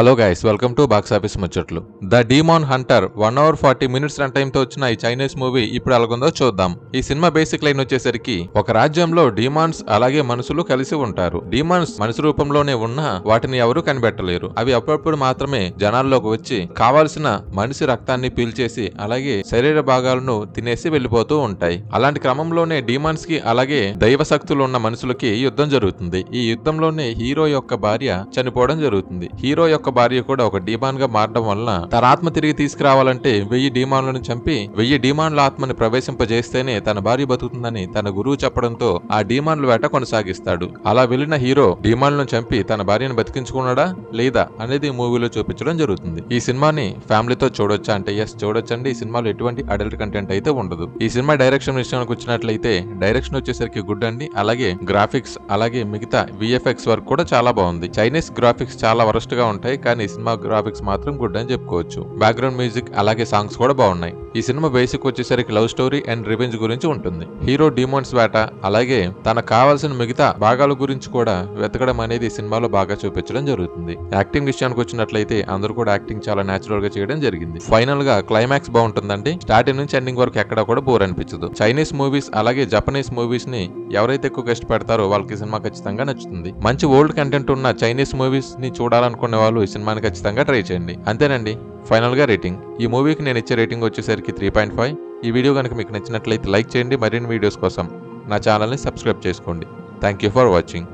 Hello guys, welcome to box office ముచ్చట్లు. The demon hunter 1 hour 40 minutes run time తో వచ్చిన ఈ Chinese movie ఇప్పుడు ఎలాగుందో చూద్దాం. ఈ సినిమా బేసిక్ లైన్ వచ్చేసరికి, ఒక రాజ్యంలో డీమాన్స్ అలాగే మనుషులు కలిసి ఉంటారు. డీమాన్స్ మనిషి రూపంలోనే ఉన్నా వాటిని ఎవరూ కనిపెట్టలేరు. అవి అప్పుడప్పుడు మాత్రమే జనాల్లోకి వచ్చి కావాల్సిన మనిషి రక్తాన్ని పీల్చేసి అలాగే శరీర భాగాలను తినేసి వెళ్లిపోతూ ఉంటాయి. అలాంటి క్రమంలోనే డీమాన్స్ కి అలాగే దైవ శక్తులు ఉన్న మనుషులకి యుద్ధం జరుగుతుంది. ఈ యుద్ధంలోనే హీరో యొక్క భార్య చనిపోవడం జరుగుతుంది. హీరో యొక్క భార్య కూడా ఒక డీమాన్ గా మారడం వలన తన ఆత్మ తిరిగి తీసుకురావాలంటే 1000 డీమాన్లను చంపి 1000 డీమాన్ల ఆత్మని ప్రవేశింపజేస్తేనే తన భార్య బతుకుతుందని తన గురువు చెప్పడంతో ఆ డీమాన్ల వేట కొనసాగిస్తాడు. అలా వెళ్లిన హీరో డీమాన్లను చంపి తన భార్యను బతికించుకున్నాడా లేదా అనేది మూవీలో చూపించడం జరుగుతుంది. ఈ సినిమాని ఫ్యామిలీతో చూడొచ్చా అంటే ఎస్ చూడొచ్చండి. ఈ సినిమాలో ఎటువంటి అడల్ట్ కంటెంట్ అయితే ఉండదు. ఈ సినిమా డైరెక్షన్ విషయానికి వచ్చినట్లయితే డైరెక్షన్ వచ్చేసరికి గుడ్ అండి. అలాగే గ్రాఫిక్స్ అలాగే మిగతా విఎఫ్ఎక్స్ వర్క్ కూడా చాలా బాగుంది. చైనీస్ గ్రాఫిక్స్ చాలా వరస్ట్ గా ఉంటాయి, కానీ సినిమా గ్రాఫిక్స్ మాత్రం గుడ్ అని చెప్పుకోవచ్చు. బ్యాక్గ్రౌండ్ మ్యూజిక్ అలాగే సాంగ్స్ కూడా బాగున్నాయి. ఈ సినిమా బేసిక్ వచ్చేసరికి లవ్ స్టోరీ అండ్ రివెంజ్ గురించి ఉంటుంది. హీరో డీమాన్స్ వేట అలాగే తనకు కావాల్సిన మిగతా భాగాల గురించి కూడా వెతకడం అనేది సినిమాలో బాగా చూపించడం జరుగుతుంది. యాక్టింగ్ విషయానికి వచ్చినట్లయితే అందరూ కూడా యాక్టింగ్ చాలా నేచురల్ గా చేయడం జరిగింది. ఫైనల్ గా క్లైమాక్స్ బాగుంటుందండి. స్టార్టింగ్ నుంచి ఎండింగ్ వరకు ఎక్కడా కూడా బోర్ అనిపించదు. చైనీస్ మూవీస్ అలాగే జపనీస్ మూవీస్ ని ఎవరైతే ఎక్కువగా ఇష్టపడతారో వాళ్ళకి సినిమా ఖచ్చితంగా నచ్చుతుంది. మంచి ఓల్డ్ కంటెంట్ ఉన్న చైనీస్ మూవీస్ ని చూడాలనుకునే వాళ్ళు ఈ సినిమాని ఖచ్చితంగా ట్రై చేయండి. అంతేనండి. ఫైనల్ గా రేటింగ్, ఈ మూవీకి నేను ఇచ్చే రేటింగ్ వచ్చేసరికి 3.5. ఈ వీడియో కనుక మీకు నచ్చినట్లయితే లైక్ చేయండి. మరిన్ని వీడియోస్ కోసం నా ఛానల్ని సబ్స్క్రైబ్ చేసుకోండి. Thank you for watching.